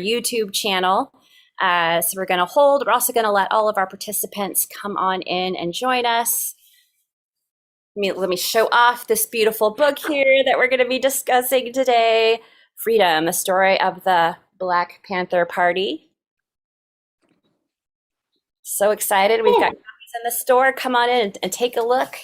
YouTube channel. So we're we're also going to let all of our participants come on in and join us. Let me show off this beautiful book here that we're going to be discussing today. Freedom, the story of the Black Panther Party. So excited. We've got copies in the store. Come on in and take a look.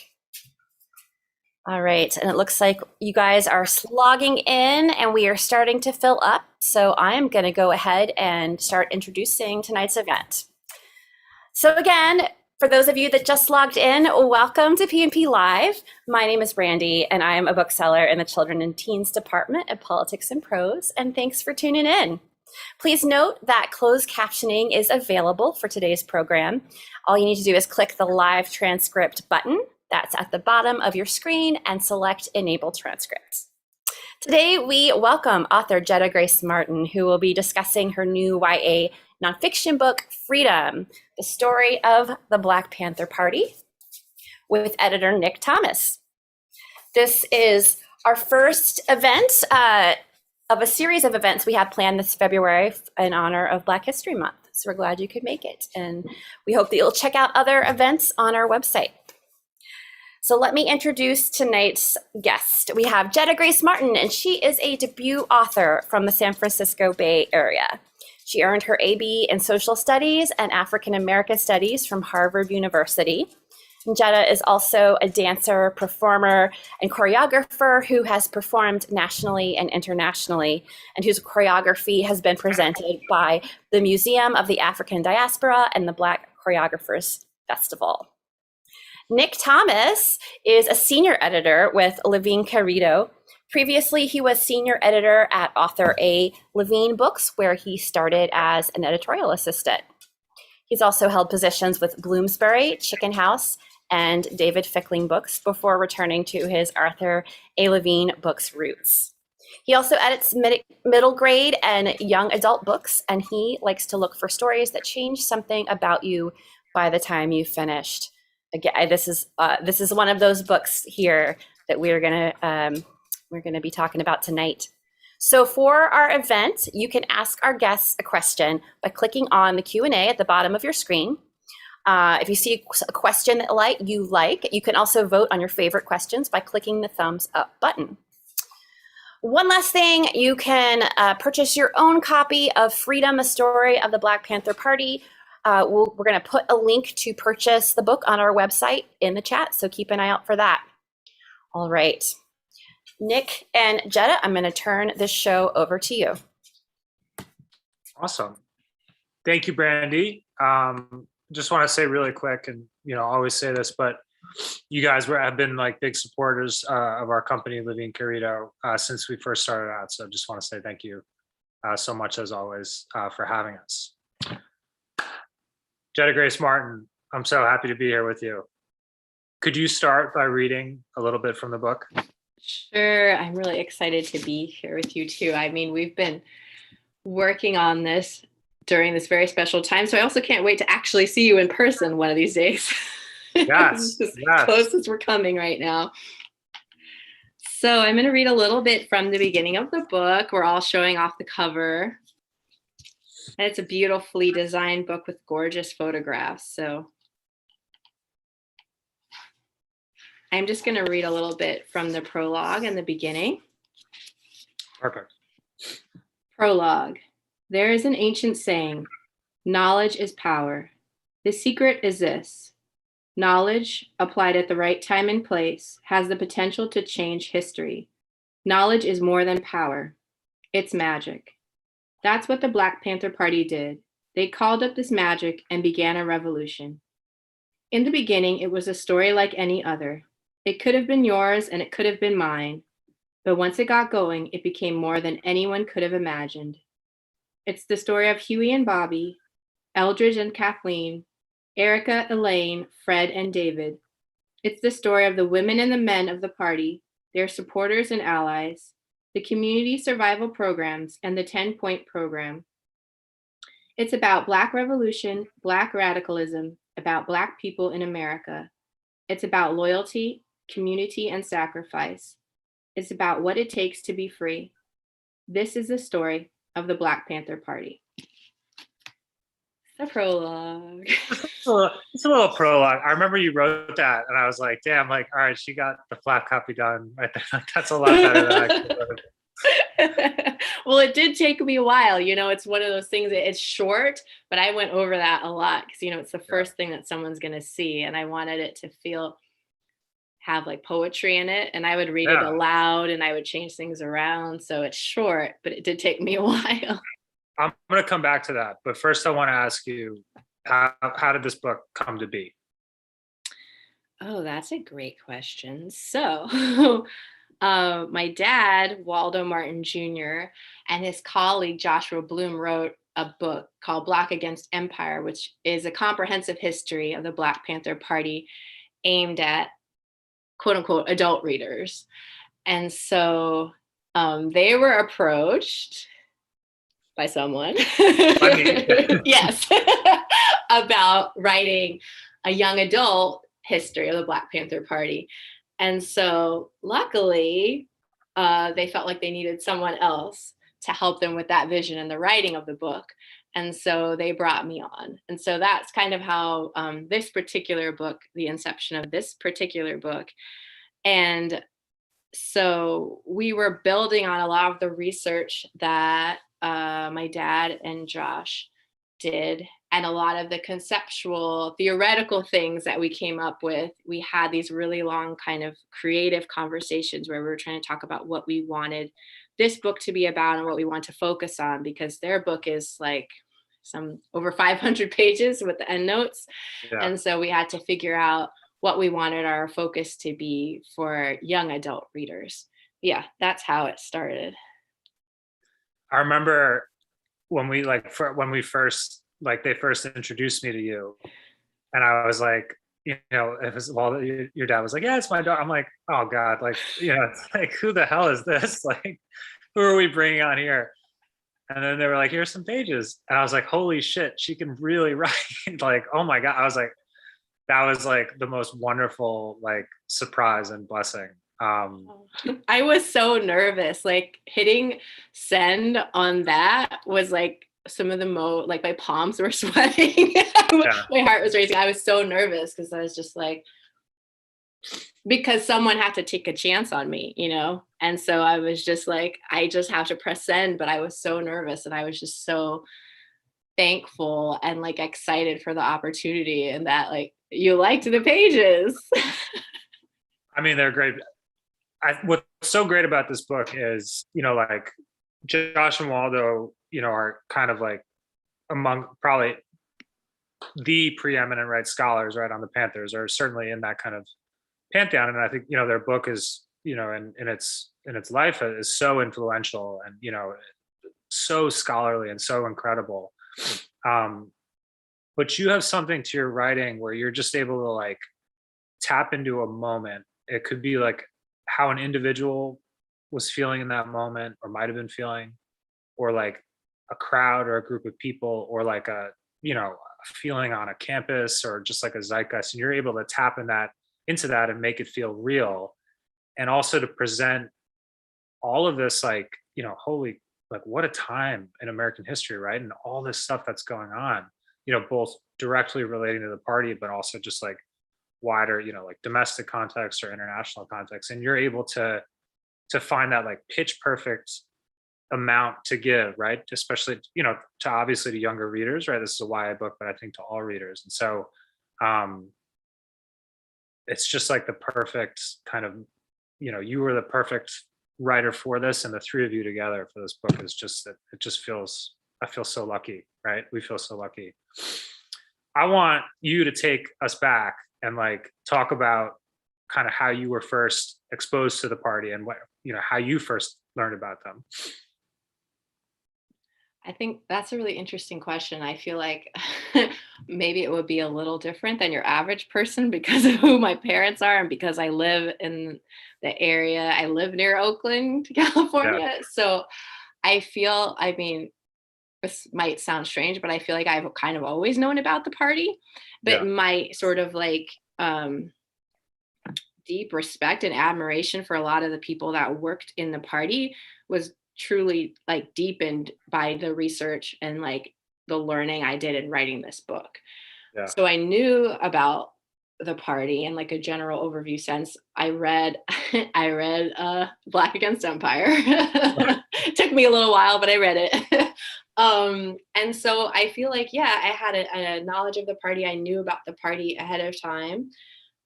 All right, and it looks like you guys are slogging in and we are starting to fill up. So I'm gonna go ahead and start introducing tonight's event. So again, for those of you that just logged in, welcome to P&P Live. My name is Brandy and I am a bookseller in the Children and Teens Department at Politics and Prose, and thanks for tuning in. Please note that closed captioning is available for today's program. All you need to do is click the live transcript button that's at the bottom of your screen and select Enable Transcript. Today, we welcome author Jetta Grace Martin, who will be discussing her new YA nonfiction book, Freedom, the story of the Black Panther Party, with editor Nick Thomas. This is our first event of a series of events we have planned this February in honor of Black History Month. So we're glad you could make it. And we hope that you'll check out other events on our website. So let me introduce tonight's guest. We have Jetta Grace Martin, and she is a debut author from the San Francisco Bay Area. She earned her AB in Social Studies and African American Studies from Harvard University. And Jetta is also a dancer, performer, and choreographer who has performed nationally and internationally, and whose choreography has been presented by the Museum of the African Diaspora and the Black Choreographers Festival. Nick Thomas is a senior editor with Levine Carrido. Previously, he was senior editor at Author A. Levine Books, where he started as an editorial assistant. He's also held positions with Bloomsbury, Chicken House, and David Fickling Books before returning to his Arthur A. Levine Books roots. He also edits middle grade and young adult books, and he likes to look for stories that change something about you by the time you've finished. Again, this is one of those books here that we're gonna be talking about tonight. So for our event, you can ask our guests a question by clicking on the Q&A at the bottom of your screen. If you see a question that you like, you can also vote on your favorite questions by clicking the thumbs up button. One last thing, you can purchase your own copy of Freedom, a story of the Black Panther Party. We're going to put a link to purchase the book on our website in the chat, so keep an eye out for that. All right, Nick and Jetta, I'm going to turn this show over to you. Awesome. Thank you, Brandy. Just want to say really quick, and I always say this, but you guys have been like big supporters of our company, Levine Carrido, since we first started out. So just want to say thank you so much, as always, for having us. Jetta Grace Martin, I'm so happy to be here with you. Could you start by reading a little bit from the book? Sure, I'm really excited to be here with you too. I mean, we've been working on this during this very special time, so I also can't wait to actually see you in person one of these days. Yes, as close as we're coming right now. So I'm going to read a little bit from the beginning of the book. We're all showing off the cover. And it's a beautifully designed book with gorgeous photographs. So I'm just going to read a little bit from the prologue and the beginning. Perfect. Prologue. There is an ancient saying, knowledge is power. The secret is this. Knowledge, applied at the right time and place, has the potential to change history. Knowledge is more than power. It's magic. That's what the Black Panther Party did. They called up this magic and began a revolution. In the beginning, it was a story like any other. It could have been yours and it could have been mine. But once it got going, it became more than anyone could have imagined. It's the story of Huey and Bobby, Eldridge and Kathleen, Erica, Elaine, Fred, and David. It's the story of the women and the men of the party, their supporters and allies, the community survival programs, and the 10-point program. It's about Black revolution, Black radicalism, about Black people in America. It's about loyalty, community, and sacrifice. It's about what it takes to be free. This is the story of the Black Panther Party. The prologue. It's a little prologue. I remember you wrote that, and I was like, "Damn!" Like, all right, she got the flat copy done right there. Like, that's a lot better than I could have. Well, it did take me a while. It's one of those things that it's short, but I went over that a lot because it's the first thing that someone's going to see, and I wanted it to have like poetry in it, and I would read it aloud, and I would change things around. So it's short, but it did take me a while. I'm going to come back to that, but first I want to ask you, how did this book come to be? Oh, that's a great question. So, my dad, Waldo Martin Jr., and his colleague, Joshua Bloom, wrote a book called Black Against Empire, which is a comprehensive history of the Black Panther Party aimed at quote unquote adult readers. And so they were approached by someone, yes, about writing a young adult history of the Black Panther Party. And so luckily, they felt like they needed someone else to help them with that vision and the writing of the book. And so they brought me on. And so that's kind of how this particular book, the inception of this particular book. And so we were building on a lot of the research that my dad and Josh did, and a lot of the conceptual, theoretical things that we came up with. We had these really long kind of creative conversations where we were trying to talk about what we wanted this book to be about and what we want to focus on, because their book is like some over 500 pages with the endnotes. Yeah. And so we had to figure out what we wanted our focus to be for young adult readers. Yeah, that's how it started. I remember when we they first introduced me to you, and I was like, it was, well, your dad was like, yeah, it's my daughter. I'm like, oh God, like, it's like, who the hell is this? Like, who are we bringing on here? And then they were like, here's some pages. And I was like, holy shit, she can really write. Like, oh my God. I was like, that was like the most wonderful, like, surprise and blessing. I was so nervous, like hitting send on that was like some of the like my palms were sweating. My heart was racing. I was so nervous because I was just like, because someone had to take a chance on me, and so I was just like, I just have to press send. But I was so nervous, and I was just so thankful and like excited for the opportunity, and that like you liked the pages. I mean, they're great. What's so great about this book is, like Josh and Waldo, are kind of like among probably the preeminent scholars on the Panthers, or certainly in that kind of pantheon. And I think, their book is, in its life is so influential and, so scholarly and so incredible. But you have something to your writing where you're just able to like tap into a moment. It could be like how an individual was feeling in that moment, or might have been feeling, or like a crowd or a group of people, or like a feeling on a campus, or just like a zeitgeist, and you're able to tap into that and make it feel real, and also to present all of this like, holy, like what a time in American history, right? And all this stuff that's going on, both directly relating to the party, but also just like wider, like domestic context or international context. And you're able to find that like pitch perfect amount to give, right? Especially, to obviously to younger readers, right? This is a YA book, but I think to all readers. And so it's just like the perfect kind of, you were the perfect writer for this, and the three of you together for this book is just, it just feels, I feel so lucky, right? We feel so lucky. I want you to take us back and like talk about kind of how you were first exposed to the party, and what, how you first learned about them. I think that's a really interesting question. I feel like maybe it would be a little different than your average person because of who my parents are, and because I live in the area. I live near Oakland, California. Yeah. So I feel, I mean, this might sound strange, but I feel like I've kind of always known about the party, but my sort of like deep respect and admiration for a lot of the people that worked in the party was truly like deepened by the research and like the learning I did in writing this book. Yeah. So I knew about the party in like a general overview sense. I read I read Black Against Empire. Took me a little while, but I read it. And so I feel like, yeah, I had a knowledge of the party. I knew about the party ahead of time.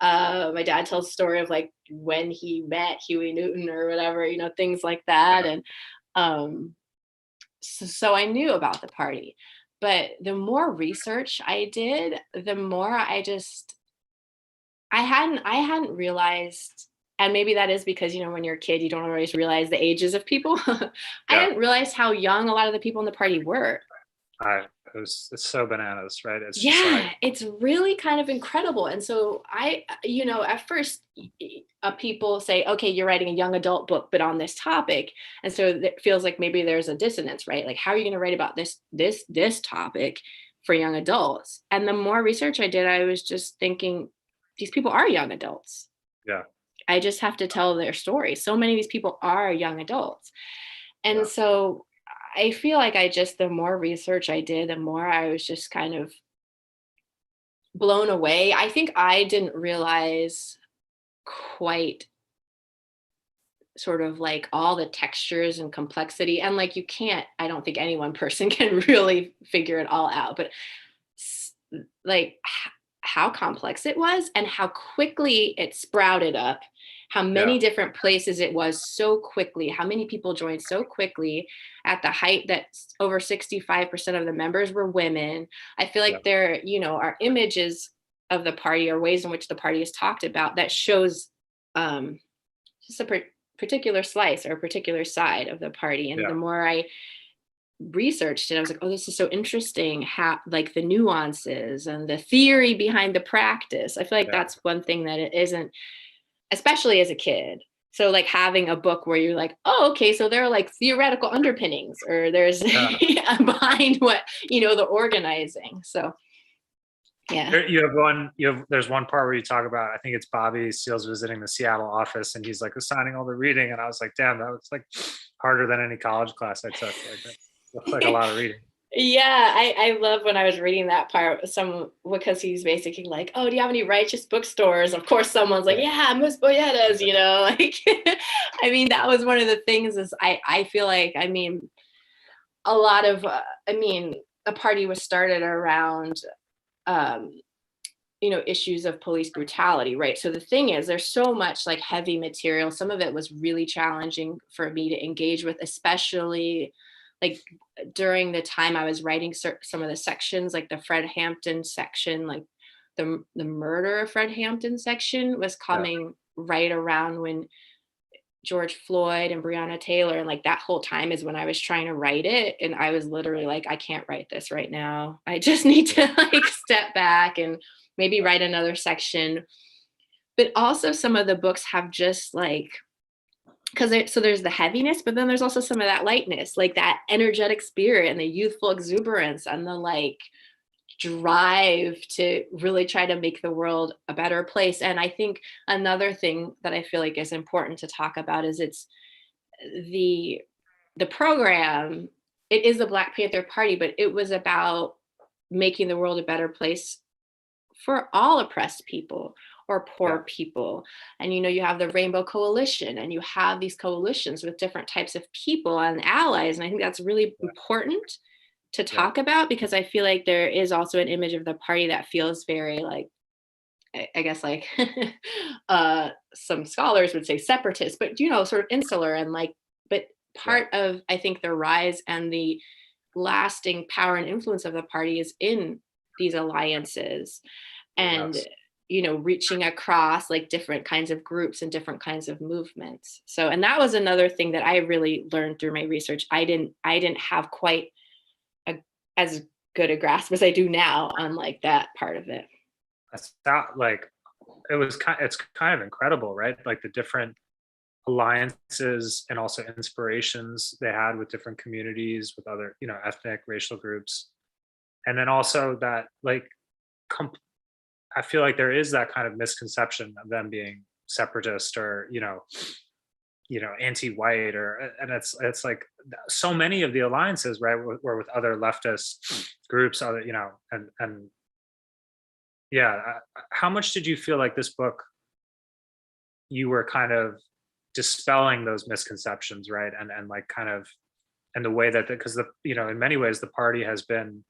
My dad tells a story of like when he met Huey Newton or whatever, you know, things like that. And so I knew about the party. But the more research I did, the more I hadn't realized, and maybe that is because, you know, when you're a kid, you don't always realize the ages of people. I hadn't realized how young a lot of the people in the party were. It's so bananas, right? It's Yeah, just like, it's really kind of incredible. And so you know, at first people say, okay, you're writing a young adult book, but on this topic. And so it feels like maybe there's a dissonance, right? Like, how are you going to write about this topic for young adults? And the more research I did, I was just thinking, these people are young adults. yeah, I just have to tell their story. So many of these people are young adults. And Yeah. so I feel like the more research I did, the more I was just kind of blown away. I think I didn't realize quite sort of like all the textures and complexity. And like, I don't think any one person can really figure it all out, but like how complex it was and how quickly it sprouted up, how many different places it was so quickly, how many people joined so quickly at the height that over 65% of the members were women. I feel like there, you know, are images of the party or ways in which the party is talked about that shows just a particular slice or a particular side of the party. And the more I researched it, I was like, oh, this is so interesting, how like the nuances and the theory behind the practice. I feel like that's one thing that it isn't, especially as a kid. So like having a book where you're like, oh, okay, so there are like theoretical underpinnings, or there's behind what, you know, the organizing. So yeah. There's one part where you talk about, I think it's Bobby Seale's visiting the Seattle office and he's like assigning all the reading. And I was like, damn, that was like harder than any college class I took. Like, that's like a lot of reading. Yeah, I love when I was reading that part, because he's basically like, oh, do you have any righteous bookstores? Of course, someone's like, yeah, Miss Boyetta's, you know, like, I mean, that was one of the things is I feel like, I mean, a lot of, a party was started around, you know, issues of police brutality, right? So the thing is, there's so much like heavy material. Some of it was really challenging for me to engage with, especially like during the time I was writing some of the sections, like the Fred Hampton section, like the murder of Fred Hampton section was coming right around when George Floyd and Breonna Taylor, and like that whole time is when I was trying to write it. And I was literally like, I can't write this right now. I just need to like step back and maybe write another section. But also some of the books have just like, so there's the heaviness, but then there's also some of that lightness, like that energetic spirit and the youthful exuberance and the like drive to really try to make the world a better place. And I think another thing that I feel like is important to talk about is it's the program. It is the Black Panther Party, but it was about making the world a better place for all oppressed people or poor people. And, you know, you have the Rainbow Coalition and you have these coalitions with different types of people and allies. And I think that's really important to talk about, because I feel like there is also an image of the party that feels very like, I guess like some scholars would say separatist, but, you know, sort of insular and like, but part of, I think, the rise and the lasting power and influence of the party is in these alliances and, you know, reaching across like different kinds of groups and different kinds of movements. So, and that was another thing that I really learned through my research. I didn't have quite as good a grasp as I do now on like that part of it. It's not like it's kind of incredible, right? Like the different alliances and also inspirations they had with different communities, with other, you know, ethnic, racial groups. And then also that like, I feel like there is that kind of misconception of them being separatist or, you know, anti-white, and it's like so many of the alliances, right, were with other leftist groups, other, and yeah. How much did you feel like this book, you were kind of dispelling those misconceptions, right? And like kind of, and the way that, because in many ways the party has been,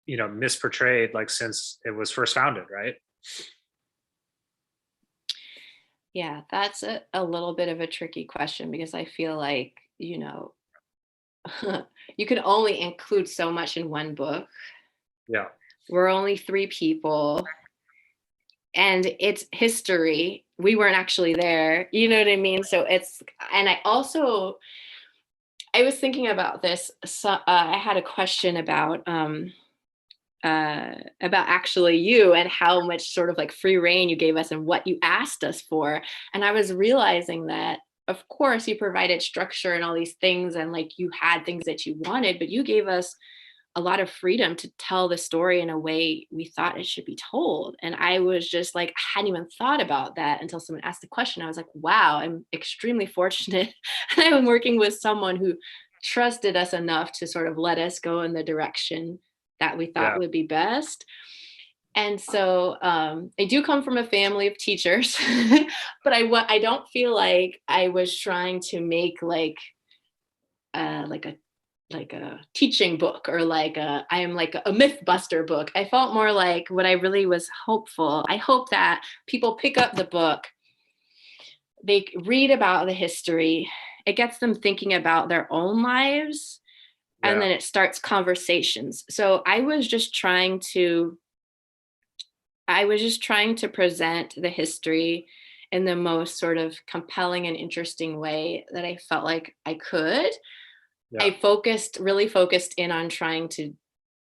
misportrayed, like since it was first founded, right? Yeah, that's a little bit of a tricky question because I feel like, you can only include so much in one book. Yeah. We're only three people and it's history. We weren't actually there. You know what I mean? So and I was thinking about this. So, I had a question about actually you and how much sort of like free reign you gave us and what you asked us for. And I was realizing that, of course, you provided structure and all these things, and like you had things that you wanted, but you gave us a lot of freedom to tell the story in a way we thought it should be told. And I was just like, I hadn't even thought about that until someone asked the question. I was like, wow, I'm extremely fortunate. And I'm working with someone who trusted us enough to sort of let us go in the direction that we thought Yeah. would be best. And so I do come from a family of teachers, but I don't feel like I was trying to make like a teaching book or I am like a myth buster book. I felt more like what I really was hopeful. I hope that people pick up the book, they read about the history, it gets them thinking about their own lives, and then it starts conversations. So I was just trying to present the history in the most sort of compelling and interesting way that I felt like I could. Yeah. I really focused in on trying to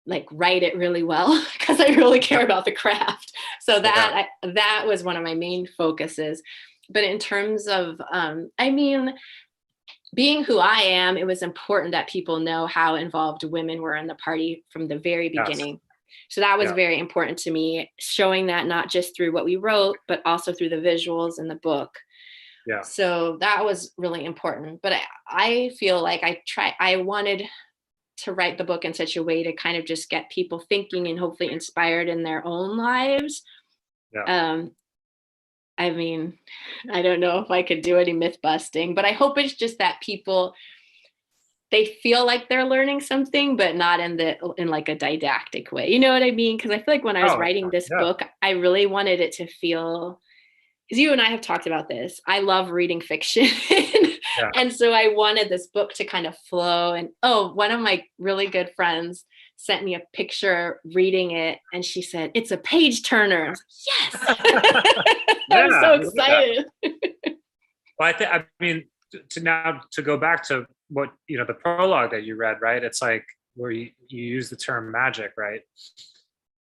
like write it really well because I really care about the craft. So that was one of my main focuses. But in terms of, being who I am, it was important that people know how involved women were in the party from the very beginning. So that was very important to me, showing that not just through what we wrote, but also through the visuals in the book. Yeah. So that was really important. But I feel like I wanted to write the book in such a way to kind of just get people thinking and hopefully inspired in their own lives. Yeah. I don't know if I could do any myth busting, but I hope it's just that people, they feel like they're learning something, but not in like a didactic way. You know what I mean? Because I feel like when I was writing this book, I really wanted it to feel, because you and I have talked about this, I love reading fiction. And so I wanted this book to kind of flow. And one of my really good friends sent me a picture reading it, and she said, "It's a page turner." I was like, yes. I was so excited. Well, to go back to what, the prologue that you read, right? It's like where you use the term magic, right?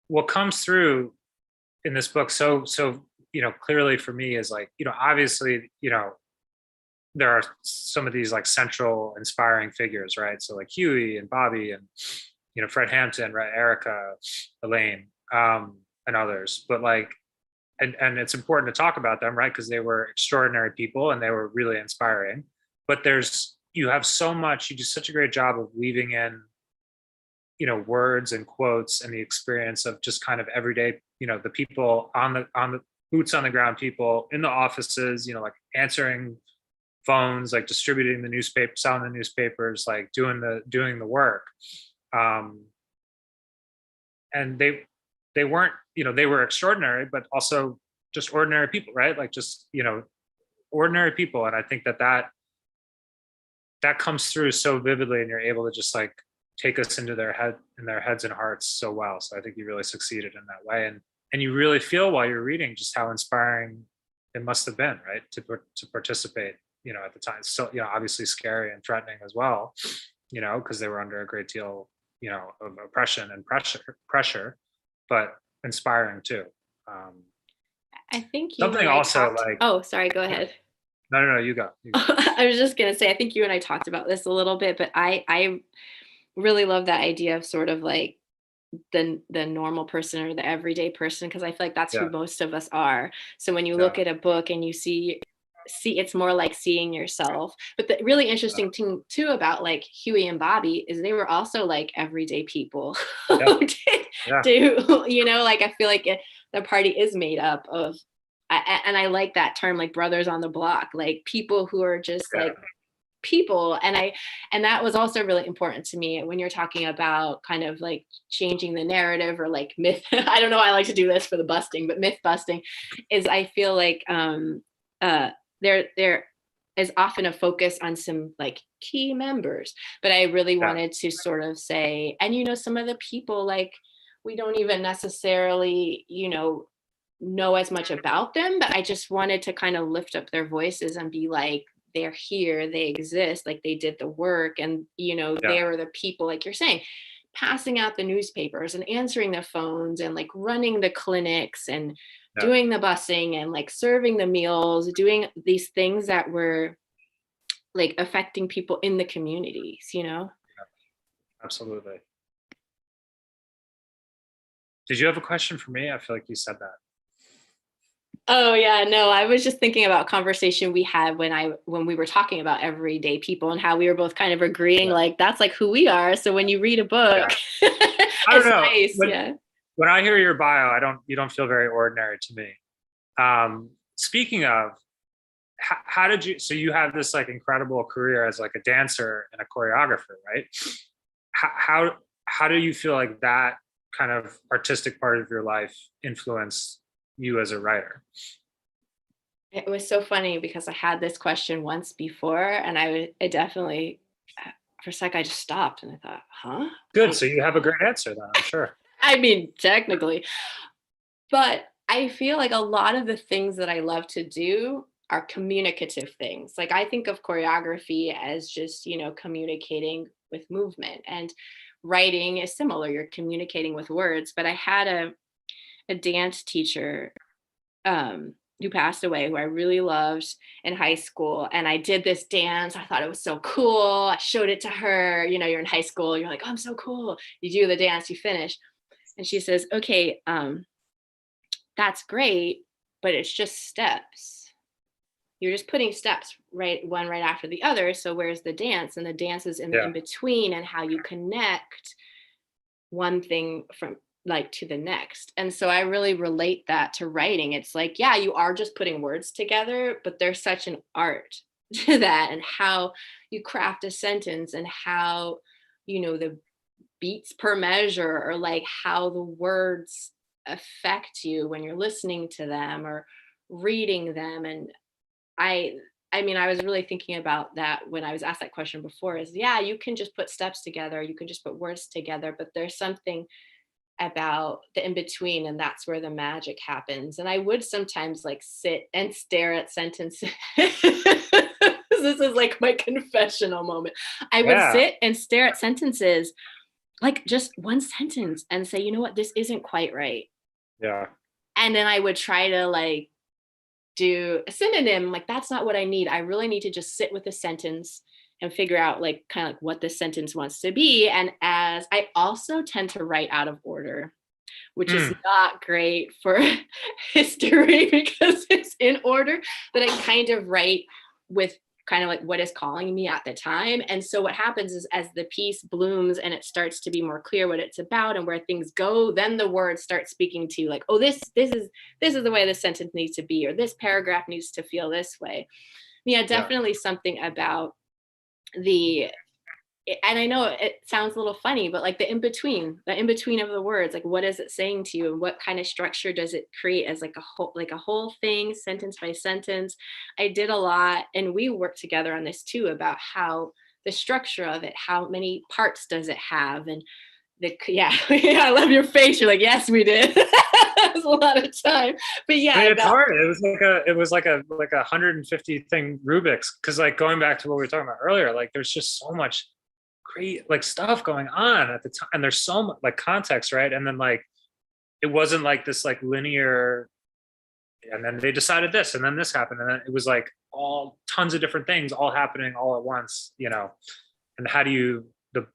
What comes through in this book so clearly for me is like, obviously, there are some of these like central inspiring figures, right? So like Huey and Bobby and, Fred Hampton, right? Erica, Elaine, and others. But like, and it's important to talk about them, right? Because they were extraordinary people and they were really inspiring. But you have so much, you do such a great job of weaving in, words and quotes and the experience of just kind of everyday, the people on the boots on the ground, people in the offices, like answering phones, like distributing the newspaper, selling the newspapers, like doing the work. And they weren't, they were extraordinary, but also just ordinary people, right? Like just, ordinary people. And I think that comes through so vividly, and you're able to just like take us into their heads and hearts so well. So I think you really succeeded in that way. And you really feel while you're reading just how inspiring it must have been, right? To participate, at the time. So, obviously scary and threatening as well, because they were under a great deal, of oppression and pressure, but inspiring too. I think something also like, oh, sorry, go ahead. No, you go. I was just going to say, I think you and I talked about this a little bit, but I really love that idea of sort of like the normal person or the everyday person, because I feel like that's who most of us are. So when you look at a book and you see it's more like seeing yourself. But the really interesting thing too about like Huey and Bobby is they were also like everyday people who did do, you know, like I feel like the party is made up of, and I like that term, like brothers on the block, like people who are just like people. And that was also really important to me when you're talking about kind of like changing the narrative or like myth. I don't know why I like to do this for the busting, but myth busting is I feel like there is often a focus on some like key members, but I really wanted to sort of say, and you know, some of the people like we don't even necessarily, you know as much about them, but I just wanted to kind of lift up their voices and be like, they're here, they exist, like they did the work, and you know, they were the people, like you're saying, passing out the newspapers and answering the phones and like running the clinics and doing the busing and like serving the meals, doing these things that were like affecting people in the communities, you know? Absolutely. Did you have a question for me? I feel like you said that. Oh yeah, no, I was just thinking about a conversation we had when we were talking about everyday people and how we were both kind of agreeing like that's like who we are. So when you read a book, I don't know. Nice. When I hear your bio, you don't feel very ordinary to me. Speaking of, how did you? So you have this like incredible career as like a dancer and a choreographer, right? How do you feel like that kind of artistic part of your life influenced you as a writer? It was so funny because I had this question once before, and I definitely, for a sec, I just stopped and I thought, huh? Good. So you have a great answer then, I'm sure. I mean, technically, but I feel like a lot of the things that I love to do are communicative things. Like I think of choreography as just, you know, communicating with movement, and writing is similar. You're communicating with words, but I had a dance teacher who passed away, who I really loved in high school. And I did this dance. I thought it was so cool. I showed it to her. You know, you're in high school. You're like, oh, I'm so cool. You do the dance, you finish. And she says, okay, that's great, but it's just steps. You're just putting steps one right after the other. So where's the dance? And the dance is in between, and how you connect one thing from like to the next. And so I really relate that to writing. It's like, yeah, you are just putting words together, but there's such an art to that, and how you craft a sentence, and how, you know, the beats per measure, or like how the words affect you when you're listening to them or reading them. And I mean, I was really thinking about that when I was asked that question before, is yeah, you can just put steps together, you can just put words together, but there's something about the in between, and that's where the magic happens. And I would sometimes like sit and stare at sentences. This is like my confessional moment. I would sit and stare at sentences, like just one sentence, and say, you know what, this isn't quite right. Yeah. And then I would try to like do a synonym, like that's not what I need. I really need to just sit with a sentence and figure out like kind of like what the sentence wants to be. And as I also tend to write out of order, which is not great for history because it's in order, but I kind of write with kind of like what is calling me at the time. And so what happens is as the piece blooms and it starts to be more clear what it's about and where things go, then the words start speaking to you like, oh, this is the way this sentence needs to be, or this paragraph needs to feel this way. Yeah, definitely something about and I know it sounds a little funny, but like the in between of the words, like what is it saying to you, and what kind of structure does it create as like a whole thing, sentence by sentence. I did a lot, and we worked together on this too, about how the structure of it, how many parts does it have, and I love your face. You're like, yes, we did. It was a lot of time, but yeah, I mean, it's hard. It was like a 150 thing Rubik's, because like going back to what we were talking about earlier, like there's just so much great like stuff going on at the time, and there's so much like context, right? And then like it wasn't like this like linear, and then they decided this, and then this happened, and then it was like all tons of different things all happening all at once, you know. And how do you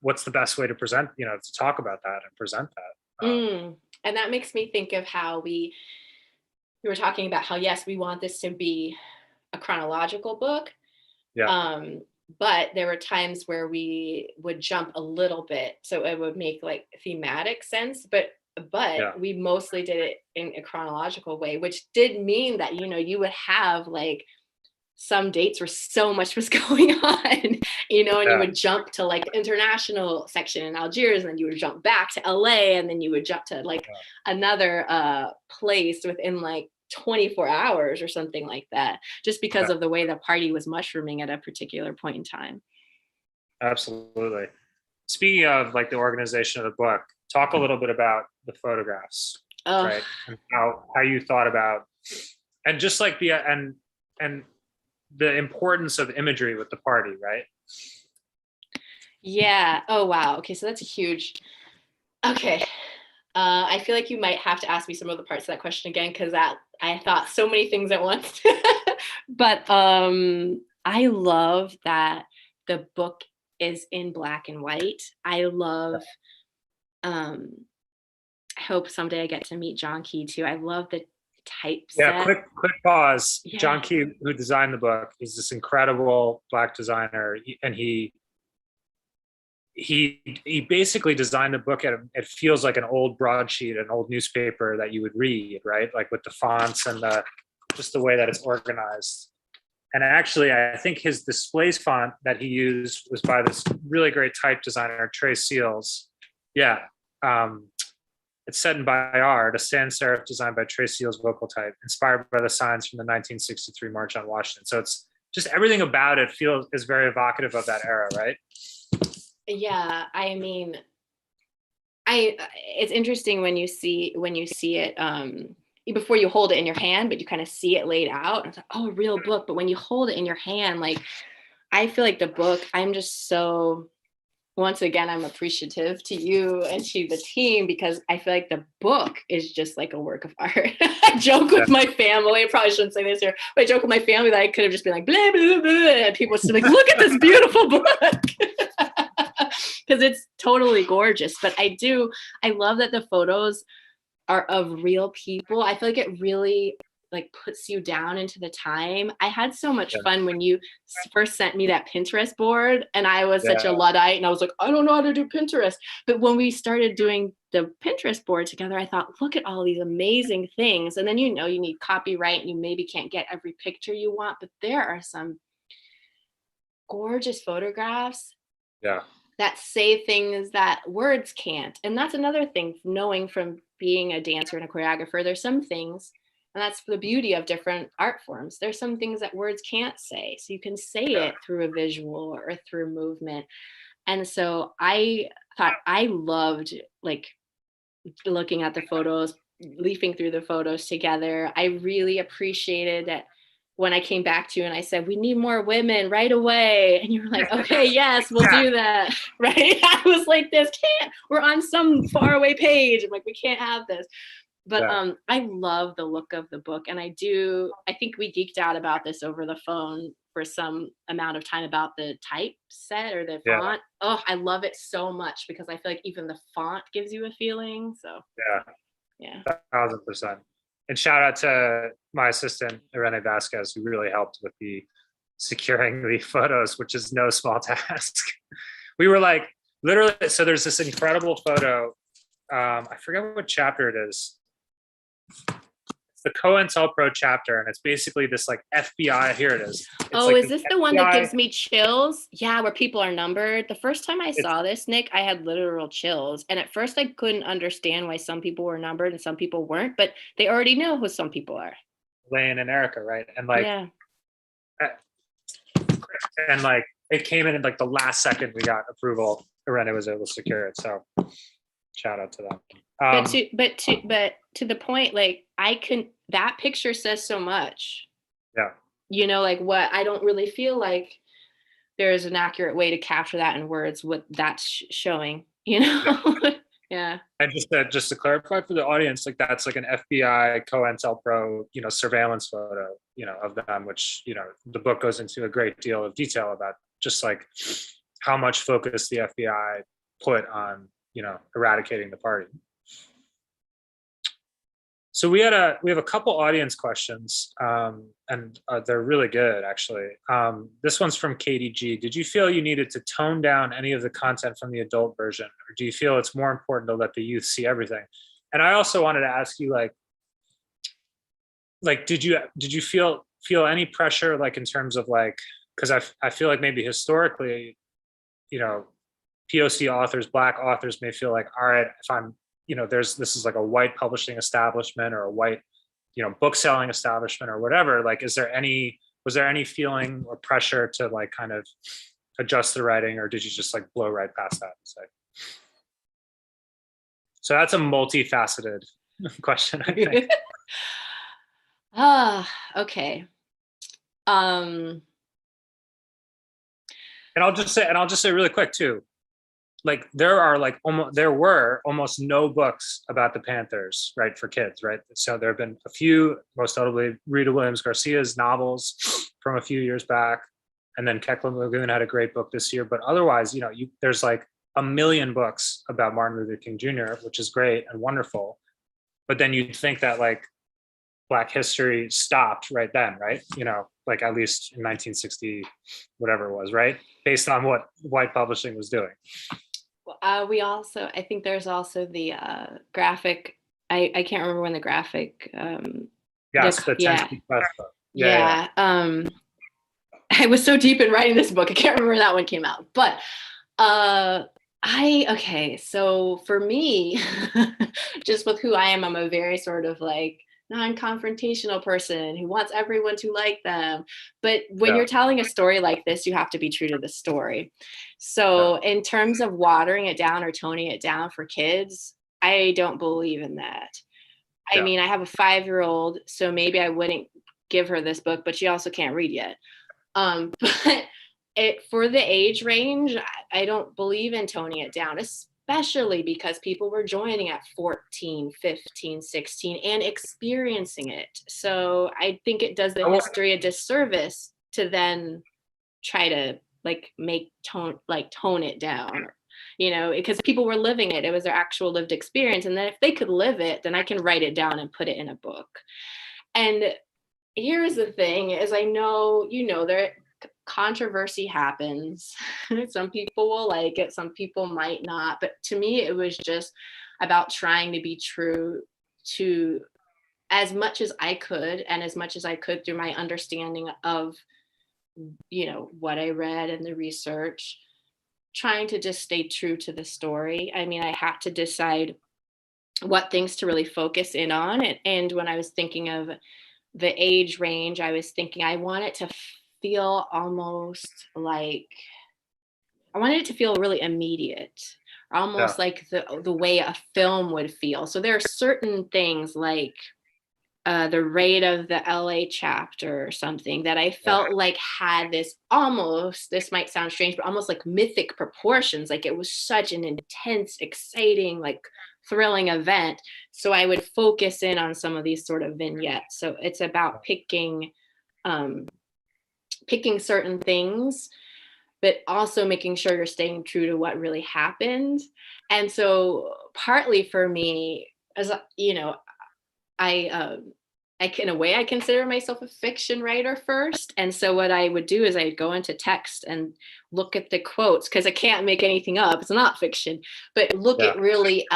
what's the best way to present, you know, to talk about that and present that? And that makes me think of how we were talking about how, yes, we want this to be a chronological book. Yeah. But there were times where we would jump a little bit, so it would make like thematic sense. But Yeah. we mostly did it in a chronological way, which did mean that, you know, you would have like some dates where so much was going on, you know, and you Yeah. would jump to like the international section in Algiers, and then you would jump back to LA, and then you would jump to like another place within like 24 hours or something like that, just because of the way the party was mushrooming at a particular point in time. Absolutely. Speaking of like the organization of the book, talk a little bit about the photographs, right? And how you thought about, and just like and the importance of imagery with the party, right? Yeah. Oh, wow. Okay. So that's a huge, okay. I feel like you might have to ask me some of the parts of that question again, because that I thought so many things at once. But I love that the book is in black and white. I love, I hope someday I get to meet John Key too. I love the typeset. Yeah, quick pause. Yeah. John Key, who designed the book, is this incredible black designer, and he basically designed the book it feels like an old broadsheet, an old newspaper that you would read, right? Like with the fonts and just the way that it's organized. And actually, I think his displays font that he used was by this really great type designer, Seale. Yeah. It's set in Bayard, a sans serif designed by Seale's vocal type, inspired by the signs from the 1963 March on Washington. So it's just everything about it is very evocative of that era, right? Yeah, I mean, it's interesting when you see it before you hold it in your hand, but you kind of see it laid out. It's like, oh, a real book. But when you hold it in your hand, like, I feel like the book, I'm just so, once again, I'm appreciative to you and to the team, because I feel like the book is just like a work of art. I joke with my family, I probably shouldn't say this here, but I joke with my family that I could have just been like, blah, blah, blah, and people would still be like, look at this beautiful book. Because it's totally gorgeous. But I love that the photos are of real people. I feel like it really like puts you down into the time. I had so much fun when you first sent me that Pinterest board, and I was such a Luddite, and I was like, I don't know how to do Pinterest. But when we started doing the Pinterest board together, I thought, look at all these amazing things. And then, you know, you need copyright and you maybe can't get every picture you want, but there are some gorgeous photographs that say things that words can't. And that's another thing, knowing from being a dancer and a choreographer, there's some things, and that's the beauty of different art forms, there's some things that words can't say. So you can say it through a visual or through movement. And so I thought, I loved like looking at the photos, leafing through the photos together. I really appreciated that when I came back to you and I said, we need more women right away. And you were like, okay, yes, we'll do that. Right. I was like, we're on some faraway page. I'm like, we can't have this. But I love the look of the book. And I think we geeked out about this over the phone for some amount of time about the typeset or the font. Oh, I love it so much, because I feel like even the font gives you a feeling. So yeah. 1,000%. And shout out to my assistant, Irene Vasquez, who really helped with the securing the photos, which is no small task. We were like, literally, so there's this incredible photo. I forget what chapter it is. It's the COINTELPRO chapter, and it's basically this like FBI, here it is. It's like is this the one that gives me chills? Yeah, where people are numbered. The first time I saw this, Nick, I had literal chills. And at first I couldn't understand why some people were numbered and some people weren't, but they already know who some people are. Lane and Erica, right? And like, and like it came in at like the last second we got approval. Irene was able to secure it. So shout out to them. But to the point, like that picture says so much. Yeah. You know, like what, I don't really feel like there's an accurate way to capture that in words, what that's showing, you know? Yeah. And just to clarify for the audience, like that's like an FBI COINTELPRO, you know, surveillance photo, you know, of them, which, you know, the book goes into a great deal of detail about just like how much focus the FBI put on, you know, eradicating the party. So we have a couple audience questions, and they're really good, actually. This one's from Katie G. Did you feel you needed to tone down any of the content from the adult version, or do you feel it's more important to let the youth see everything? And I also wanted to ask you, like, did you feel any pressure, like in terms of like, because I feel like maybe historically, you know, POC authors, Black authors may feel like, all right, if I'm, you know, this is like a white publishing establishment or a white, you know, book selling establishment or whatever. Like, was there any feeling or pressure to like kind of adjust the writing, or did you just like blow right past that and say? So that's a multifaceted question, I think. Okay. And I'll just say really quick too, like there were almost no books about the Panthers, right, for kids, right? So there have been a few, most notably Rita Williams Garcia's novels from a few years back, and then Keckler Lagoon had a great book this year. But otherwise, you know, there's like a million books about Martin Luther King Jr., which is great and wonderful. But then you'd think that like Black history stopped right then, right? You know, like at least in 1960, whatever it was, right? Based on what white publishing was doing. I think there's also the graphic. I can't remember when the graphic. Yes, the 10 Speak West book. Yeah. I was so deep in writing this book, I can't remember when that one came out. But okay, so for me, just with who I am, I'm a very sort of like non-confrontational person who wants everyone to like them. But when you're telling a story like this, you have to be true to the story. So in terms of watering it down or toning it down for kids, I don't believe in that. I mean, I have a 5-year-old, so maybe I wouldn't give her this book, but she also can't read yet. But for the age range, I don't believe in toning it down, especially because people were joining at 14, 15, 16 and experiencing it. So I think it does the history a disservice to then try to like tone it down, you know, because people were living it. It was their actual lived experience. And then if they could live it, then I can write it down and put it in a book. And here's the thing is, I know, you know, there controversy happens. Some people will like it, some people might not. But to me, it was just about trying to be true to as much as I could, and as much as I could through my understanding of, you know, what I read and the research, trying to just stay true to the story. I mean, I had to decide what things to really focus in on. And when I was thinking of the age range, I was thinking I want it to feel almost like, I wanted it to feel really immediate, almost like the way a film would feel. So there are certain things like the raid of the LA chapter or something that I felt like had this almost, this might sound strange, but almost like mythic proportions. Like it was such an intense, exciting, like thrilling event. So I would focus in on some of these sort of vignettes. So it's about picking certain things, but also making sure you're staying true to what really happened. And so partly for me, as you know, in a way, I consider myself a fiction writer first. And so what I would do is I'd go into text and look at the quotes, because I can't make anything up. It's not fiction, but look at really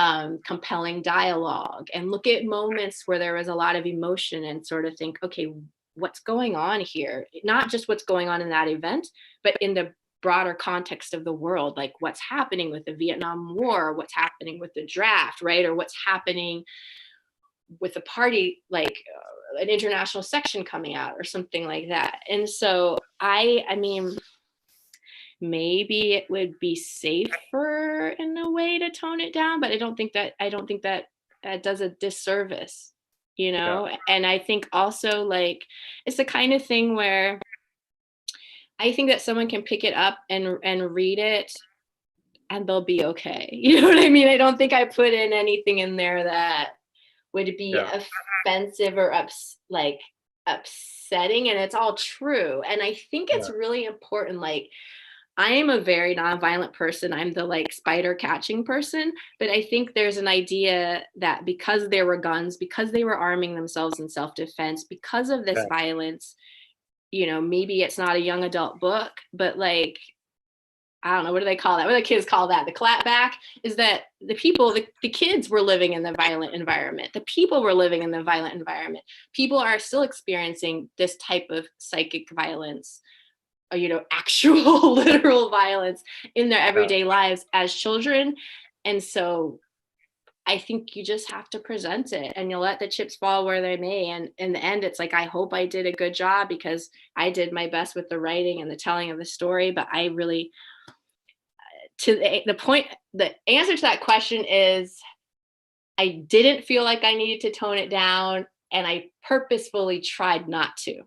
compelling dialogue and look at moments where there was a lot of emotion and sort of think, okay, what's going on here? Not just what's going on in that event, but in the broader context of the world, like what's happening with the Vietnam War, what's happening with the draft, right? Or what's happening with a party, like an international section coming out or something like that. And so I mean, maybe it would be safer in a way to tone it down, but I don't think that does a disservice, you know? And I think also like, it's the kind of thing where I think that someone can pick it up and read it and they'll be okay. You know what I mean? I don't think I put in anything in there that would be offensive or upsetting, and it's all true. And I think it's really important. Like, I am a very nonviolent person. I'm the like spider catching person, but I think there's an idea that because there were guns, because they were arming themselves in self-defense, because of this Yeah. violence, you know, maybe it's not a young adult book, but like, I don't know, what do they call that? What do the kids call that? The clapback is that the people, the kids were living in the violent environment. The people were living in the violent environment. People are still experiencing this type of psychic violence, you know, actual literal violence in their everyday lives as children. And so I think you just have to present it and you'll let the chips fall where they may. And in the end, it's like, I hope I did a good job because I did my best with the writing and the telling of the story. But I really, to the point, the answer to that question is I didn't feel like I needed to tone it down and I purposefully tried not to.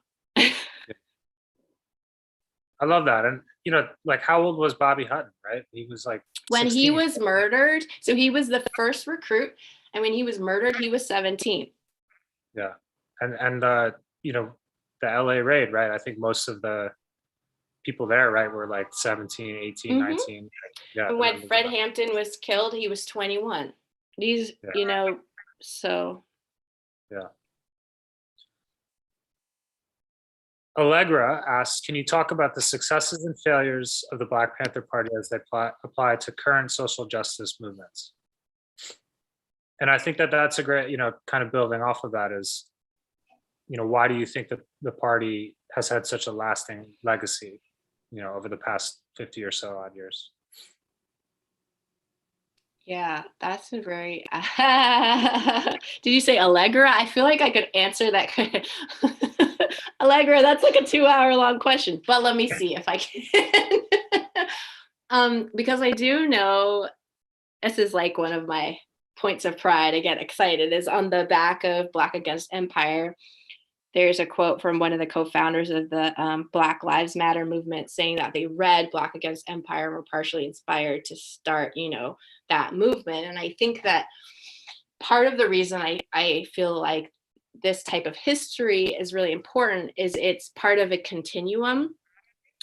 I love that. And, you know, like how old was Bobby Hutton, right? He was like When 16. he was murdered, so he was the first recruit, and when he was murdered, he was 17. Yeah. And you know, the LA raid, right? I think most of the people there, right, were like 17, 18, Mhm. 19. Yeah. And when Fred Hampton was killed, he was 21. These, Yeah. you know, so. Yeah. Allegra asks, can you talk about the successes and failures of the Black Panther Party as they apply to current social justice movements? And I think that that's a great, you know, kind of building off of that is, you know, why do you think that the party has had such a lasting legacy, you know, over the past 50 or so odd years? Yeah, that's a very. Did you say Allegra? I feel like I could answer that. Allegra, that's like a 2-hour long question, but let me see if I can. Because I do know this is like one of my points of pride. I get excited. Is on the back of Black Against Empire. There's a quote from one of the co-founders of the Black Lives Matter movement saying that they read Black Against Empire and were partially inspired to start, you know, that movement. And I think that part of the reason I feel like this type of history is really important is it's part of a continuum.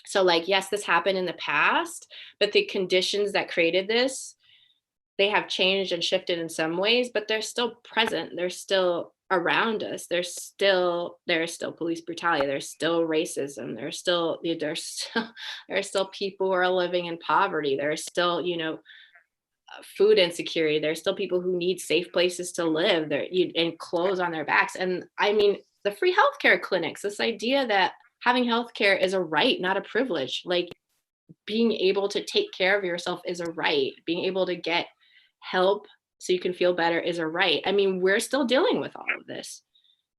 So like, yes, this happened in the past, but the conditions that created this, they have changed and shifted in some ways, but they're still present. They're still around us. There's still police brutality. There's still racism. There are still people who are living in poverty. There's still, you know, food insecurity. There's still people who need safe places to live there and clothes on their backs. And I mean, the free healthcare clinics, this idea that having healthcare is a right, not a privilege. Like being able to take care of yourself is a right. Being able to get help so you can feel better is a right. I mean, we're still dealing with all of this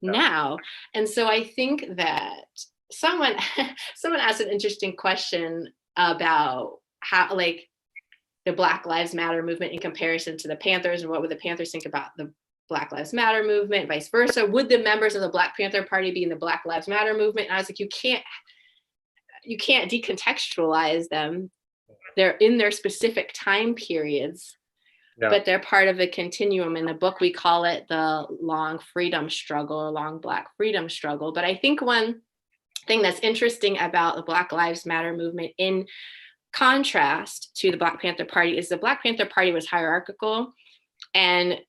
now. And so I think that someone asked an interesting question about how like the Black Lives Matter movement in comparison to the Panthers and what would the Panthers think about the Black Lives Matter movement, vice versa. Would the members of the Black Panther Party be in the Black Lives Matter movement? And I was like, you can't decontextualize them. They're in their specific time periods. Yeah. But they're part of a continuum. In the book, we call it the long freedom struggle or long Black freedom struggle. But I think one thing that's interesting about the Black Lives Matter movement in contrast to the Black Panther Party is the Black Panther Party was hierarchical and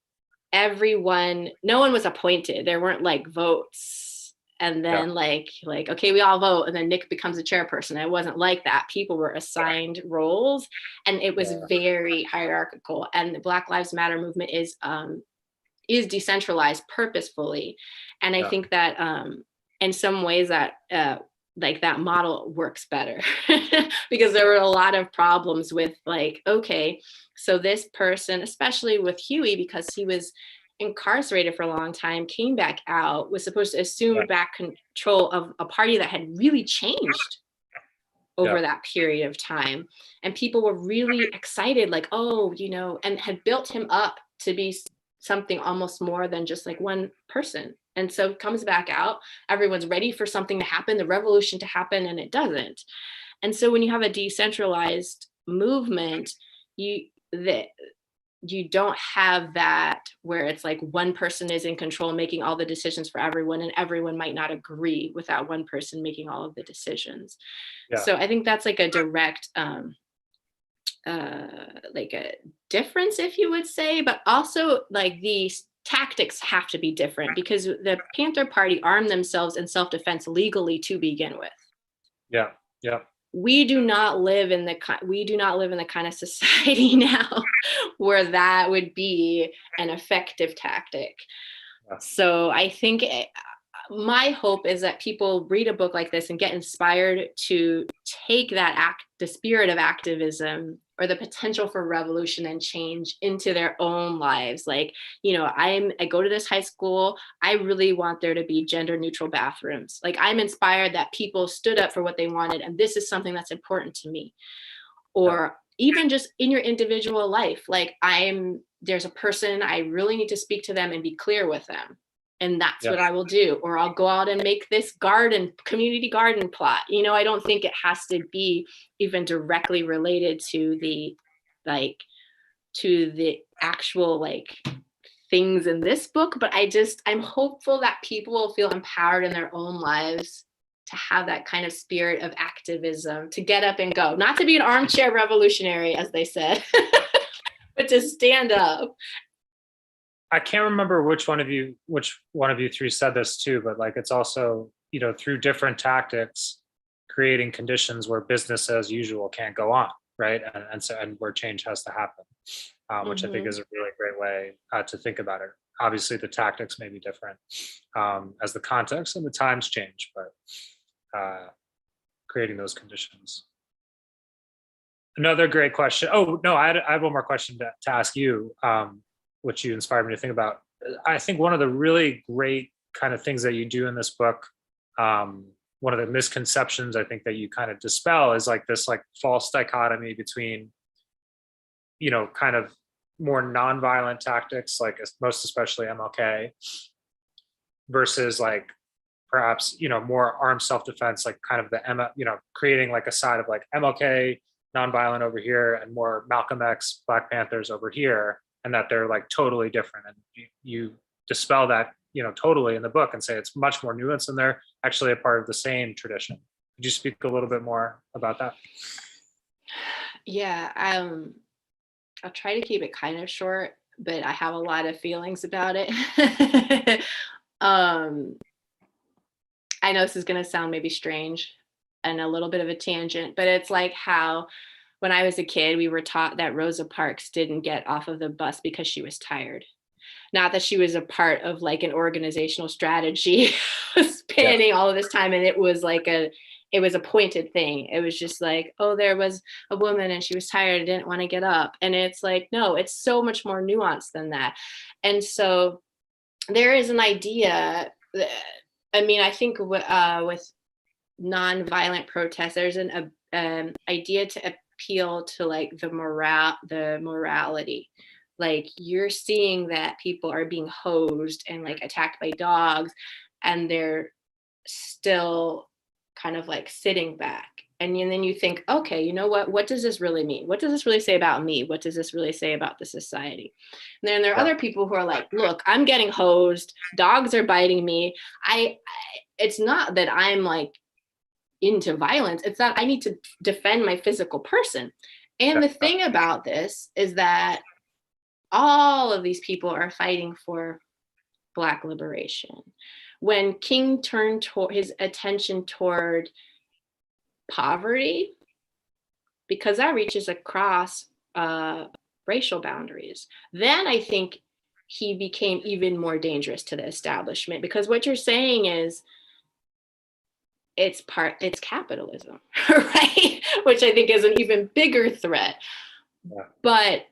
no one was appointed. There weren't like votes. And then like, okay, we all vote. And then Nick becomes the chairperson. It wasn't like that. People were assigned roles and it was very hierarchical. And the Black Lives Matter movement is decentralized purposefully. And I think that in some ways that like that model works better because there were a lot of problems with like, okay, so this person, especially with Huey, because he was incarcerated for a long time, came back out, was supposed to assume back control of a party that had really changed over that period of time. And people were really excited, like, oh, you know, and had built him up to be something almost more than just like one person. And so it comes back out, everyone's ready for something to happen, the revolution to happen, and it doesn't. And so when you have a decentralized movement, you don't have that where it's like one person is in control making all the decisions for everyone, and everyone might not agree with that one person making all of the decisions. Yeah. So I think that's like a direct like a difference, if you would say, but also like these tactics have to be different because the Panther Party armed themselves in self-defense legally to begin with. Yeah. Yeah. We do not live in the kind of society now where that would be an effective tactic. Yeah. So I think my hope is that people read a book like this and get inspired to take the spirit of activism or the potential for revolution and change into their own lives. Like, I go to this high school. I really want there to be gender neutral bathrooms. Like, I'm inspired that people stood up for what they wanted, and this is something that's important to me. Or even just in your individual life, like there's a person, I really need to speak to them and be clear with them. And that's what I will do. Or I'll go out and make this community garden plot. I don't think it has to be even directly related to the actual things in this book. But I'm hopeful that people will feel empowered in their own lives to have that kind of spirit of activism, to get up and go, not to be an armchair revolutionary, as they said, but to stand up. I can't remember which one of you three said this too, but it's also, through different tactics, creating conditions where business as usual can't go on, right? And where change has to happen, which I think is a really great way to think about it. Obviously, the tactics may be different as the context and the times change, but creating those conditions. Another great question. Oh no, I had one more question to ask you. Which you inspired me to think about. I think one of the really great kind of things that you do in this book, one of the misconceptions I think that you kind of dispel is this false dichotomy between, kind of more nonviolent tactics, most especially MLK, versus perhaps, more armed self-defense, kind of the creating a side of MLK, nonviolent over here, and more Malcolm X, Black Panthers over here. And that they're totally different, and you dispel that totally in the book and say it's much more nuanced, and they're actually a part of the same tradition. Could you speak a little bit more about that? Yeah, I'll try to keep it kind of short, but I have a lot of feelings about it. I know this is going to sound maybe strange and a little bit of a tangent, but it's like how when I was a kid, we were taught that Rosa Parks didn't get off of the bus because she was tired. Not that she was a part of an organizational strategy spanning all of this time. And it was it was a pointed thing. It was just there was a woman and she was tired and didn't want to get up. And it's no, it's so much more nuanced than that. And so there is an idea that, I think with nonviolent protests, there's an idea to appeal to the morality. You're seeing that people are being hosed and attacked by dogs, and they're still kind of sitting back. And then you think, okay, you know what does this really mean? What does this really say about me? What does this really say about the society? And then there are other people who are look, I'm getting hosed, dogs are biting me. It's not that I'm into violence, it's that I need to defend my physical person. And the thing about this is that all of these people are fighting for Black liberation. When King turned his attention toward poverty, because that reaches across racial boundaries, then I think he became even more dangerous to the establishment, because what you're saying is it's capitalism, right? Which I think is an even bigger threat. Yeah. But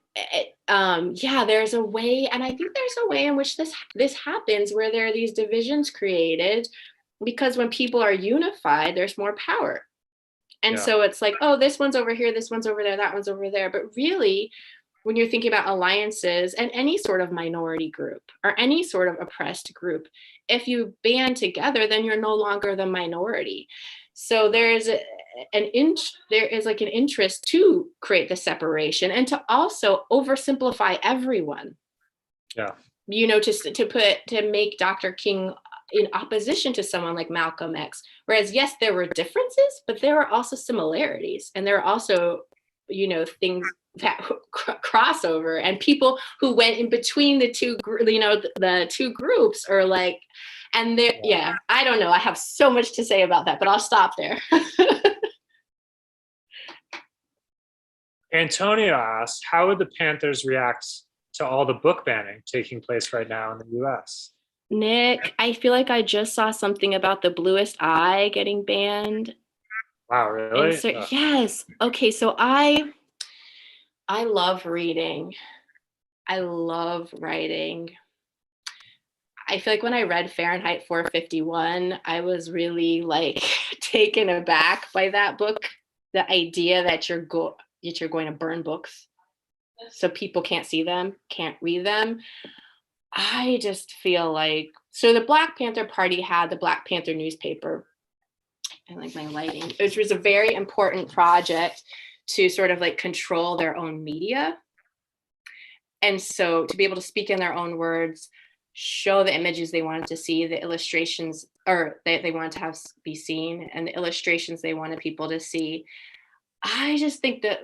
there's a way, and I think there's a way in which this happens, where there are these divisions created, because when people are unified, there's more power. And so it's this one's over here, this one's over there, that one's over there. But really, when you're thinking about alliances and any sort of minority group or any sort of oppressed group, if you band together, then you're no longer the minority. So there's there is like an interest to create the separation and to also oversimplify everyone. Yeah. You know, to make Dr. King in opposition to someone like Malcolm X. Whereas, yes, there were differences, but there were also similarities. And there are also, you know, things that crossover, and people who went in between the two, you know, the two groups, or like, and there, yeah, I don't know. I have so much to say about that, but I'll stop there. Antonio asked, how would the Panthers react to all the book banning taking place right now in the US? Nick, I feel like I just saw something about The Bluest Eye getting banned. Wow, really? And so, yes. Okay, so I love reading. I love writing. I feel like when I read Fahrenheit 451, I was really like taken aback by that book. The idea that you're going to burn books so people can't see them, can't read them. I just feel like, so the Black Panther Party had the Black Panther newspaper, and like my lighting, which was a very important project to sort of like control their own media. And so to be able to speak in their own words, show the images they wanted to see, the illustrations, or they wanted to have be seen, and the illustrations they wanted people to see. I just think that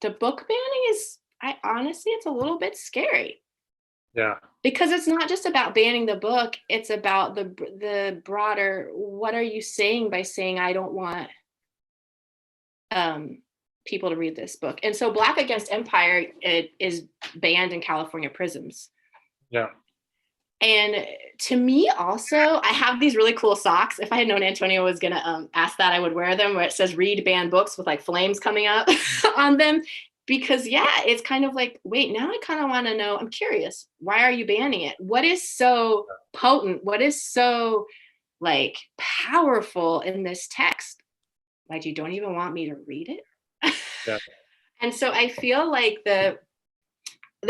the book banning is, honestly, it's a little bit scary. Yeah. Because it's not just about banning the book, it's about the broader, what are you saying by saying I don't want people to read this book? And so Black Against Empire, it is banned in California prisons. Yeah. And to me also, I have these really cool socks. If I had known Antonio was gonna ask that, I would wear them, where it says read banned books with like flames coming up on them. Because yeah, it's kind of like, wait, now I kind of want to know, I'm curious, why are you banning it? What is so potent? What is so like powerful in this text? Like, you don't even want me to read it? Yeah. And so I feel like the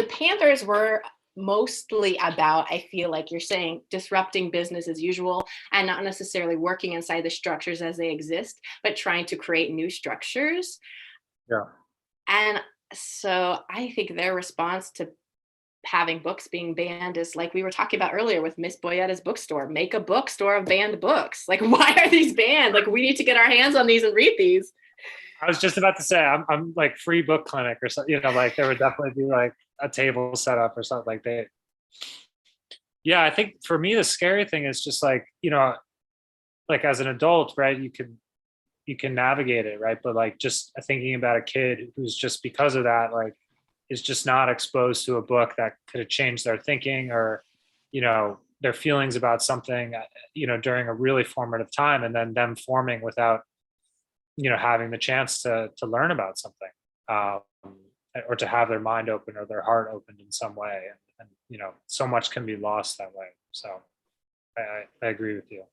Panthers were mostly about, I feel like you're saying, disrupting business as usual and not necessarily working inside the structures as they exist, but trying to create new structures. Yeah. And so I think their response to having books being banned is like we were talking about earlier with Miss Boyetta's bookstore. Make a bookstore of banned books. Like, why are these banned? Like, we need to get our hands on these and read these. I was just about to say, I'm like free book clinic or something, you know, like there would definitely be like a table set up or something like that. Yeah, I think for me, the scary thing is just like, you know, like as an adult, right, you can navigate it, right? But like just thinking about a kid who's just because of that, like is just not exposed to a book that could have changed their thinking or, you know, their feelings about something, you know, during a really formative time, and then them forming without, you know, having the chance to learn about something, or to have their mind open or their heart opened in some way. And you know, so much can be lost that way. So I agree with you.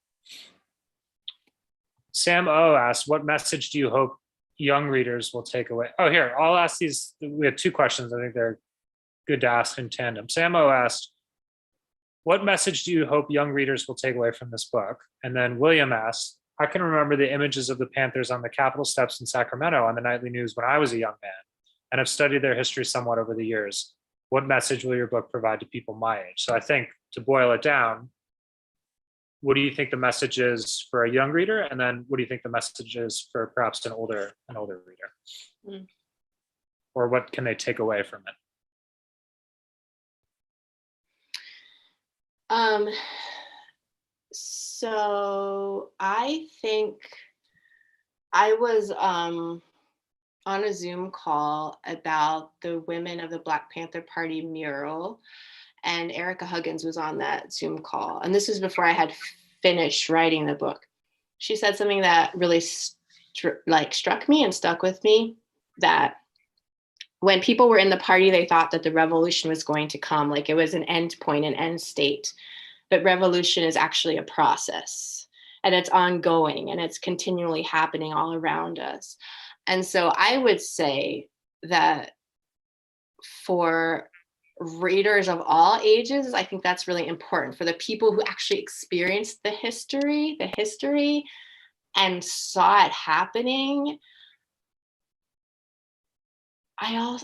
Sam O asked, what message do you hope young readers will take away? Oh, here, I'll ask these. We have two questions. I think they're good to ask in tandem. Sam O asked, what message do you hope young readers will take away from this book? And then William asked, I can remember the images of the Panthers on the Capitol steps in Sacramento on the nightly news when I was a young man, and have studied their history somewhat over the years. What message will your book provide to people my age? So I think, to boil it down, what do you think the message is for a young reader? And then what do you think the message is for perhaps an older reader? Or what can they take away from it? So I think I was on a Zoom call about the women of the Black Panther Party mural, and Erica Huggins was on that Zoom call. And this was before I had finished writing the book. She said something that really struck me and stuck with me, that when people were in the party, they thought that the revolution was going to come, like it was an end point, an end state. But revolution is actually a process, and it's ongoing, and it's continually happening all around us. And so I would say that for readers of all ages, I think that's really important. For the people who actually experienced the history, and saw it happening, I'm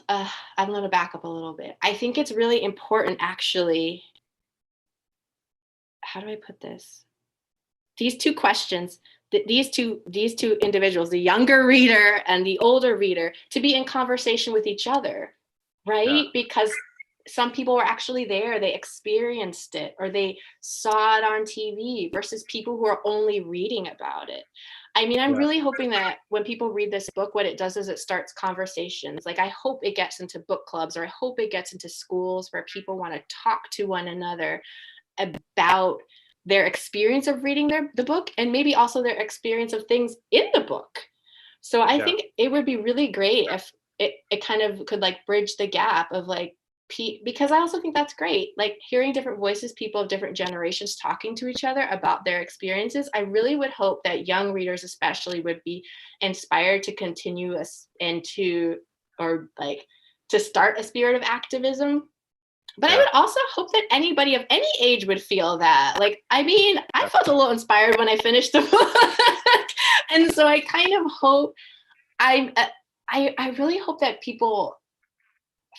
going to back up a little bit. I think it's really important, actually. How do I put this? These two questions, these two individuals, the younger reader and the older reader, to be in conversation with each other, right? Yeah. Because some people were actually there, they experienced it, or they saw it on TV, versus people who are only reading about it. I mean, I'm really hoping that when people read this book, what it does is it starts conversations. Like, I hope it gets into book clubs, or I hope it gets into schools where people want to talk to one another about their experience of reading the book, and maybe also their experience of things in the book. So I think it would be really great if it kind of could like bridge the gap of like, because I also think that's great, like hearing different voices, people of different generations talking to each other about their experiences. I really would hope that young readers especially would be inspired to continue to start a spirit of activism. But I would also hope that anybody of any age would feel that. Like, I mean, I felt a little inspired when I finished the book. And so I kind of hope, I really hope that people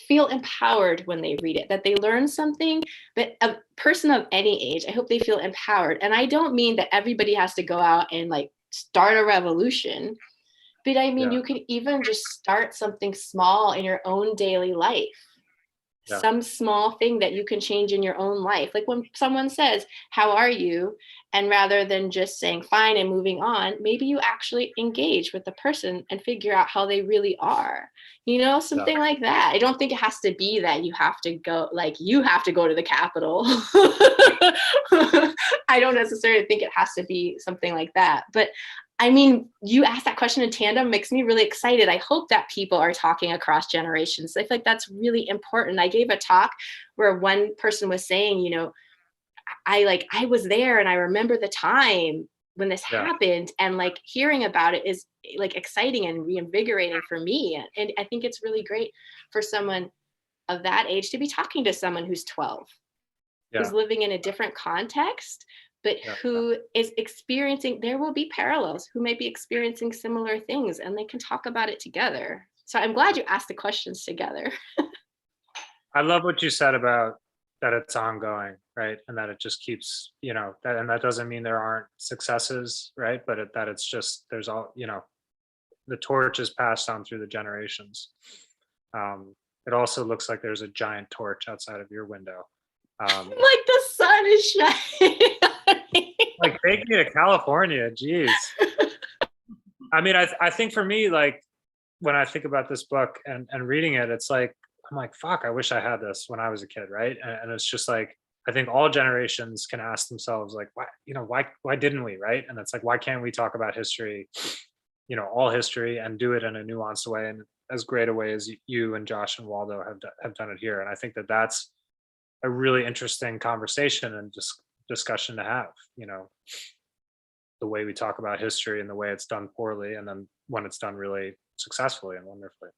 feel empowered when they read it, that they learn something. But a person of any age, I hope they feel empowered. And I don't mean that everybody has to go out and like start a revolution, but I mean, you can even just start something small in your own daily life. Some small thing that you can change in your own life. Like when someone says, "How are you?" and rather than just saying fine and moving on, maybe you actually engage with the person and figure out how they really are. You know, something like that. I don't think it has to be that you have to go to the Capitol. I don't necessarily think it has to be something like that. But I mean, you asked that question in tandem makes me really excited. I hope that people are talking across generations. I feel like that's really important. I gave a talk where one person was saying, you know, I was there and I remember the time when this happened, and like hearing about it is like exciting and reinvigorating for me. And I think it's really great for someone of that age to be talking to someone who's 12, who's living in a different context, but who is experiencing, there will be parallels, who may be experiencing similar things, and they can talk about it together. So I'm glad you asked the questions together. I love what you said about that it's ongoing, right? And that it just keeps, you know, that, and that doesn't mean there aren't successes, right? But that it's just, there's all, you know, the torch is passed on through the generations. It also looks like there's a giant torch outside of your window. Like the sun is shining. Like, take me to California, geez. I mean, I think for me, like, when I think about this book and reading it, it's like, I'm like, fuck, I wish I had this when I was a kid, right? And it's just like, I think all generations can ask themselves, like, why didn't we, right? And it's like, why can't we talk about history, you know, all history, and do it in a nuanced way, and as great a way as you and Josh and Waldo have done it here. And I think that that's a really interesting conversation and just discussion to have, you know, the way we talk about history and the way it's done poorly, and then when it's done really successfully and wonderfully.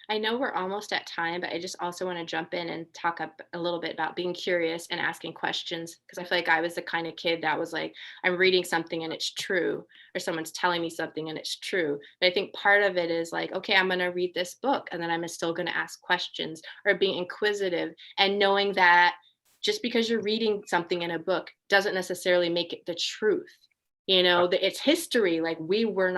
I know we're almost at time, but I just also want to jump in and talk a little bit about being curious and asking questions, because I feel like I was the kind of kid that was like, I'm reading something and it's true, or someone's telling me something and it's true. But I think part of it is like, okay, I'm going to read this book, and then I'm still going to ask questions, or being inquisitive, and knowing that just because you're reading something in a book doesn't necessarily make it the truth. You know, it's history. Like we weren't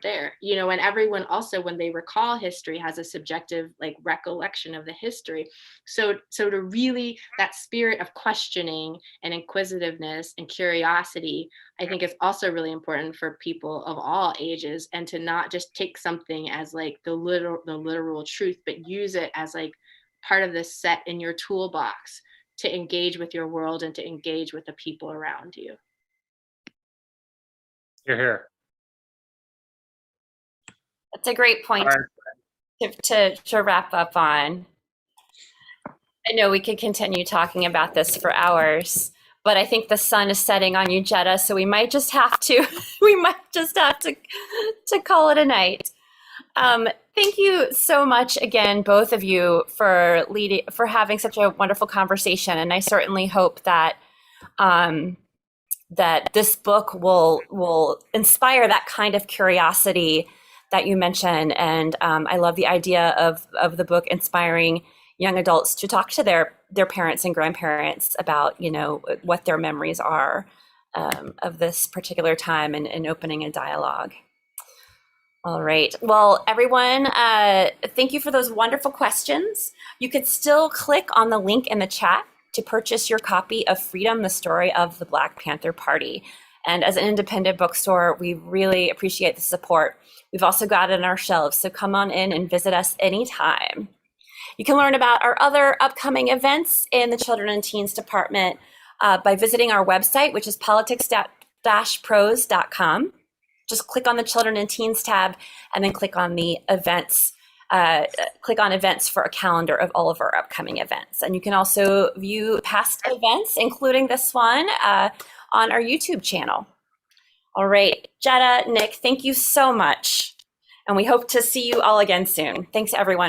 there, you know, and everyone also, when they recall history, has a subjective like recollection of the history. So to really, that spirit of questioning and inquisitiveness and curiosity, I think is also really important for people of all ages, and to not just take something as like the literal truth, but use it as like part of the set in your toolbox to engage with your world and to engage with the people around you. You're here. That's a great point to wrap up on. I know we could continue talking about this for hours, but I think the sun is setting on you, Jetta, so we might just have to call it a night. Thank you so much again, both of you, for having such a wonderful conversation, and I certainly hope that that this book will inspire that kind of curiosity that you mentioned. And I love the idea of the book inspiring young adults to talk to their parents and grandparents about, you know, what their memories are of this particular time, and opening a dialogue. All right. Well, everyone, thank you for those wonderful questions. You could still click on the link in the chat to purchase your copy of Freedom, the Story of the Black Panther Party. And as an independent bookstore, we really appreciate the support. We've also got it on our shelves, so come on in and visit us anytime. You can learn about our other upcoming events in the Children and Teens Department by visiting our website, which is politics-prose.com. Just click on the Children and Teens tab, and then click on the events. Click on events for a calendar of all of our upcoming events. And you can also view past events, including this one, on our YouTube channel. All right, Jetta, Nick, thank you so much. And we hope to see you all again soon. Thanks, everyone.